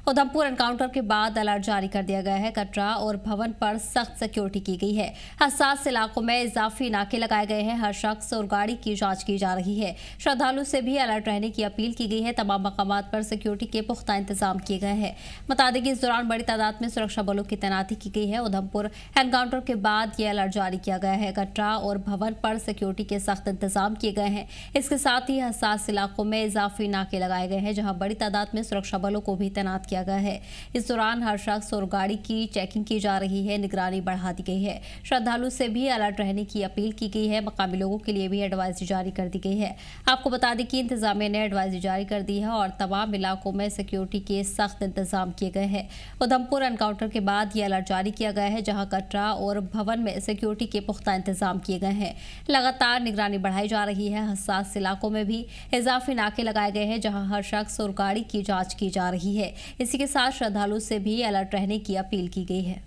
Udhampur encounter के बाद alert जारी कर दिया गया है। कटरा और भवन पर सख्त सिक्योरिटी की गई है। हसास इलाकों में इजाफी नाके लगाए गए हैं। हर शख्स और गाड़ी की जांच की जा रही है। श्रद्धालु से भी अलर्ट रहने की अपील की गई है। तमाम मकामात पर सिक्योरिटी के पुख्ता इंतजाम किए गए हैं। बता दें कि इस दौरान बड़ी तादाद में सुरक्षा बलों की तैनाती की गई है। उधमपुर एनकाउंटर के बाद ये अलर्ट जारी किया गया है। कटरा और भवन पर सिक्योरिटी के सख्त इंतजाम किए गए हैं। इसके साथ ही हसास इलाकों में इजाफी नाके लगाए गए हैं, जहां बड़ी तादाद में सुरक्षा बलों को भी तैनात किया गया है। इस दौरान हर शख्स और गाड़ी की चेकिंग की जा रही है। निगरानी बढ़ा दी गई है। श्रद्धालु से भी अलर्ट रहने की अपील की गई है। मकामी लोगों के लिए भी एडवाइजरी जारी कर दी गई है। आपको बता दें कि इंतजामिया ने एडवाइजरी जारी कर दी है और तमाम इलाकों में सिक्योरिटी के सख्त इंतजाम किए गए हैं। उधमपुर एनकाउंटर के बाद ये अलर्ट जारी किया गया है, जहां कटरा और भवन में सिक्योरिटी के पुख्ता इंतजाम किए गए हैं। लगातार निगरानी बढ़ाई जा रही है। हसास इलाकों में भी इजाफी नाके लगाए गए हैं, जहां हर शख्स और गाड़ी की जांच की जा रही है। इसी के साथ श्रद्धालु से भी अलर्ट रहने की अपील की गई है।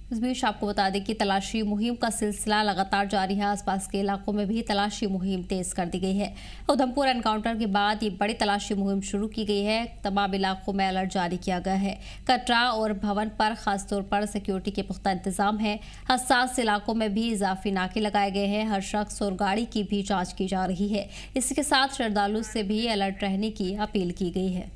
इस बीच आपको बता दें कि तलाशी मुहिम का सिलसिला लगातार जारी है। आसपास के इलाकों में भी तलाशी मुहिम तेज कर दी गई है। उधमपुर एनकाउंटर के बाद ये बड़ी तलाशी मुहिम शुरू की गई है। तमाम इलाकों में अलर्ट जारी किया गया है। कटरा और भवन पर खासतौर पर सिक्योरिटी के पुख्ता इंतजाम है। हसास इलाकों में भी इजाफी नाके लगाए गए हैं। हर शख्स और गाड़ी की भी जाँच की जा रही है। इसी के साथ श्रद्धालु से भी अलर्ट रहने की अपील की गई है।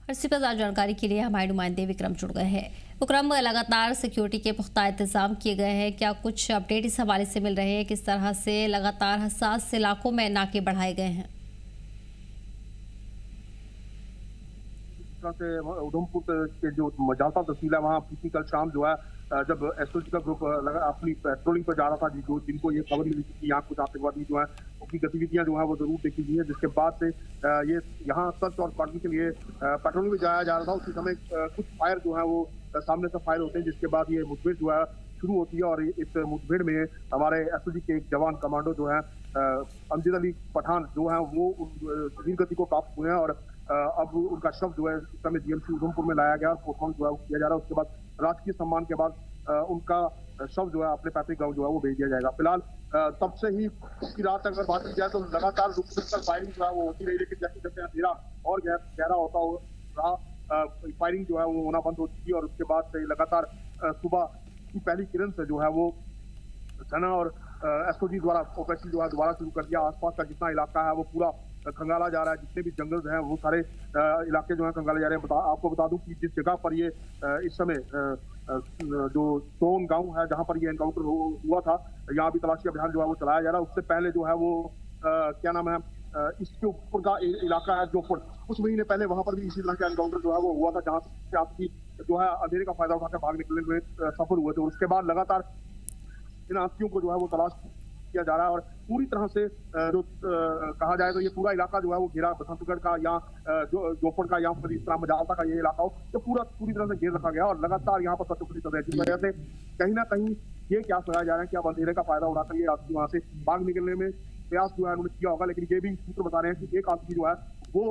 इसी पर ज्यादा जानकारी के लिए हमारे नुमाइंदे विक्रम जुड़ गए हैं। विक्रम, लगातार सिक्योरिटी के पुख्ता इंतजाम किए गए हैं। क्या कुछ अपडेट इस हवाले से मिल रहे हैं? किस तरह से लगातार हसास इलाकों में नाके बढ़ाए गए हैं? से उधमपुर के जो मजालसा तहसील है वहाँ पिछली कल शाम जो है जब एसओजी का ग्रुप अपनी पेट्रोलिंग पर जा रहा था, जिनको ये खबर मिली थी कि यहाँ कुछ आतंकवादी जो है उनकी गतिविधियां जो है वो जरूर देखी गई है, जिसके बाद से ये यहाँ सर्च और पार्टी के लिए पेट्रोलिंग में जाया जा रहा था। उसी समय कुछ फायर जो है वो सामने से फायर होते हैं, जिसके बाद ये मुठभेड़ जो है शुरू होती है। और इस मुठभेड़ में हमारे एसओजी के एक जवान कमांडो जो है अमजद अली पठान जो है वो वीर गति को प्राप्त हुए हैं और अब उनका शव जो है इस समय जीएमसी उधमपुर में लाया गया। पोस्टमार्टम जो है किया जा रहा है। उसके बाद राजकीय सम्मान के बाद उनका शव जो है अपने पैतृक गांव जो है वो भेज दिया जाएगा। फिलहाल तब से ही उसकी रात अगर बात की जाए तो लगातार रुक कर फायरिंग जो है वो होती रही, लेकिन जैसे जैसे अंधेरा और गहरा होता रहा फायरिंग जो है वो होना बंद हो चुकी है। और उसके बाद से लगातार सुबह की पहली किरण से जो है वो सेना और एसओजी द्वारा ऑपरेशन जो है दोबारा शुरू कर दिया। आसपास का जितना इलाका है वो पूरा खंगाला जा रहा है। जितने भी जंगल हैं वो सारे इलाके जो है खंगाले जा रहे हैं। आपको बता दूं कि जिस जगह पर ये इस समय जो सोन गांव है जहां पर ये एनकाउंटर हुआ था, यहाँ भी तलाशी अभियान जो है वो चलाया जा रहा है। उससे पहले जो है वो क्या नाम है इसके ऊपर का इलाका है जोपुर, कुछ महीने पहले वहां पर भी इसी तरह का एनकाउंटर जो है वो हुआ था, जहाँ से आपकी जो है अंधेरे का फायदा उठाकर भाग निकलने में सफल हुए थे। और उसके बाद लगातार इन आतंकियों को जो है वो तलाश किया जा रहा है। और पूरी तरह से जो कहा जाए तो ये पूरा इलाका जो है वो घेरा, बसंतगढ़ का या जोपुर का या फिर इस तरह मजालसा का ये इलाका हो, तो पूरी तरह से घेर रखा गया। और लगातार यहाँ पर कटौती चल रही है, जिस वजह से कहीं ना कहीं ये क्या सोचा जा रहा है कि अब अंधेरे का फायदा उठाकर ये आतंकी वहां से भाग निकलने में प्रयास जो है उन्होंने किया होगा। लेकिन ये भी सूत्र बता रहे हैं कि एक आतंकी जो है वो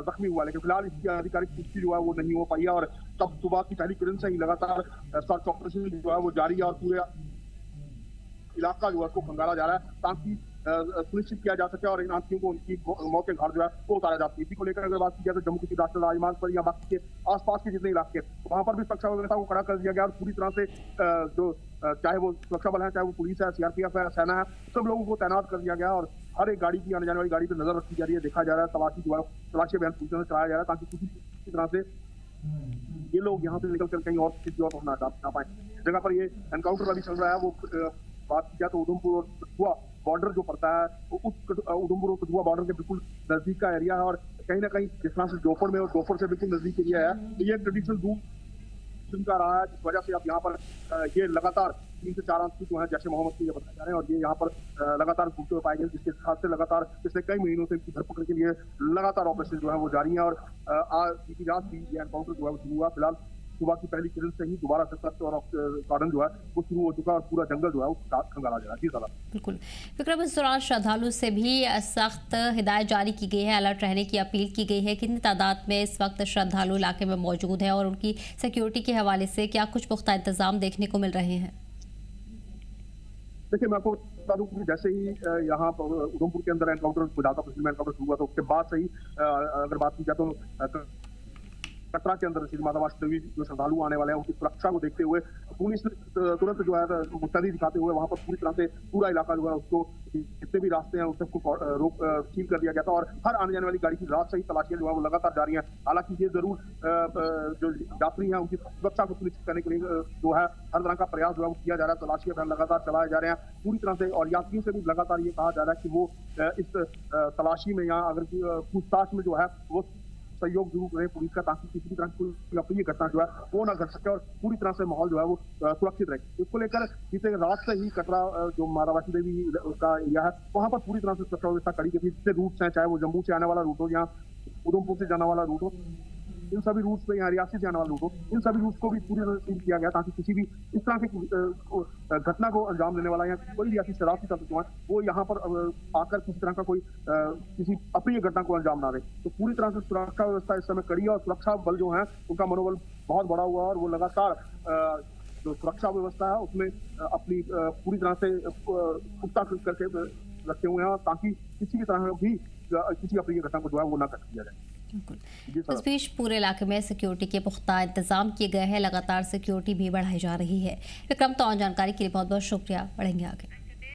जख्मी हुआ, लेकिन फिलहाल इसकी आधिकारिक पुष्टि जो है वो नहीं हो पाई है। और तब सुबह की पहली किरण से ही लगातार सर्च ऑपरेशन जो है वो जारी है और पूरे इलाका जो है उसको खंगाला जा रहा है, ताकि सुनिश्चित किया जा सके और इन आतंकियों को उनकी मौत के घर जो है वो उतारा जा सके। इसी को लेकर अगर बात की जाए तो जम्मू कश्मीर राष्ट्रीय राजमार्ग पर या बाकी के आसपास के जितने इलाके वहां पर भी सुरक्षा व्यवस्था को कड़ा कर दिया गया और पूरी तरह से जो चाहे वो सुरक्षा बल है, चाहे वो पुलिस है, सीआरपीएफ है, सेना है, सब लोगों को तैनात कर दिया गया। और हर एक गाड़ी की आने जाने वाली गाड़ी पर नजर रखी जा रही है, देखा जा रहा है, तलाशी जो है तलाशी अभियान पूरी तरह से चलाया जा रहा है, ताकि किसी तरह से ये लोग यहाँ से निकल कर कहीं और किसी और ना पाए। जगह पर ये एनकाउंटर अभी चल रहा है वो बात की जाए तो उधमपुर और कठुआ बॉर्डर जो पड़ता है उस उधमपुर और कठुआ बॉर्डर के बिल्कुल नजदीक का एरिया है। और कहीं ना कहीं जिस तरह से जोपुर में और जोपुर से बिल्कुल नजदीक एरिया है, तो ये ट्रेडिशनल दूर का रहा है, जिस वजह से अब यहाँ पर ये लगातार 3 से 4 आतंकी जो है जैसे मोहम्मद के ये बताए जा रहे हैं और ये यहाँ पर लगातार घूमते हुए पाए गए, जिसके साथ से लगातार पिछले कई महीनों से इनकी धरपकड़ के लिए लगातार ऑपरेशन जो है वो जारी है। और आज बीती रात भी ये एनकाउंटर जो है वो शुरू हुआ। फिलहाल सुबह की पहली किरण से ही दोबारा से सर्च और कारण जो है वो शुरू हो चुका है और पूरा जंगल जो है वो खंगाला जा रहा है। जी सर। बिल्कुल विक्रम, इस दौरान श्रद्धालु से भी सख्त हिदायत जारी की गई है, अलर्ट रहने की अपील की गई है। कितनी तादाद में इस वक्त श्रद्धालु इलाके में मौजूद है और उनकी सिक्योरिटी के हवाले से क्या कुछ पुख्ता इंतजाम देखने को मिल रहे हैं? देखिए, मैं आपको बता दूं कि जैसे ही यहाँ पर उधमपुर के अंदर एनकाउंटर गुजराता तहसील में एनकाउंटर शुरू हुआ, तो उसके बाद से ही अगर बात की जाए तो कटरा के अंदर श्री माता वैष्णो देवी जो श्रद्धालु आने वाले हैं उनकी सुरक्षा को देखते हुए पुलिस ने तुरंत जो है मुस्तैदी दिखाते हुए वहां पर पूरी तरह से पूरा इलाका जो है उसको जितने भी रास्ते हैं उन सबको रोक सील कर दिया गया था और हर आने जाने वाली गाड़ी की रात से ही तलाशियां जो है वो लगातार जारी हैं। हालांकि ये जरूर जो यात्री हैं उनकी सुरक्षा को सुनिश्चित करने के लिए जो है हर तरह का प्रयास जो है वो किया जा रहा है। तलाशियां लगातार चलाए जा रहे हैं पूरी तरह से और यात्रियों से भी लगातार ये कहा जा रहा है कि वो इस तलाशी में या अगर पूछताछ में जो है वो सहयोग जरूर करें पुलिस का, ताकि किसी भी तरह की अप्रिय घटना जो है वो ना घट सके और पूरी तरह से माहौल जो है वो सुरक्षित रहे। इसको लेकर बीते रात से ही कटरा जो माता वैष्णो देवी का एरिया है वहां पर पूरी तरह से सुरक्षा व्यवस्था कड़ी गई थी। जितने रूट्स हैं, चाहे वो जम्मू से आने वाला रूट हो या उधमपुर से जाने वाला रूट हो, इन सभी रूट्स पे या रियासी से आने वाले रूट हो, इन सभी रूट्स को भी पूरी तरह से सील किया गया ताकि किसी भी इस तरह की घटना को अंजाम देने वाला या कोई रियासी शरारती तत्व जो है वो यहाँ पर आकर किसी तरह का कोई किसी अप्रिय घटना को अंजाम ना दे। तो पूरी तरह से सुरक्षा व्यवस्था इस समय कड़ी है और सुरक्षा बल जो है उनका मनोबल बहुत बड़ा हुआ है और वो लगातार जो सुरक्षा व्यवस्था है उसमें अपनी पूरी तरह से पुख्ता करके रखे हुए हैं ताकि किसी भी तरह भी किसी अप्रिय घटना को जो है वो ना कर दिया जाए। इस बीच पूरे इलाके में सिक्योरिटी के पुख्ता इंतजाम किए गए हैं, लगातार सिक्योरिटी भी बढ़ाई जा रही है। विक्रम, तो जानकारी के लिए बहुत बहुत शुक्रिया, बढ़ेंगे आगे।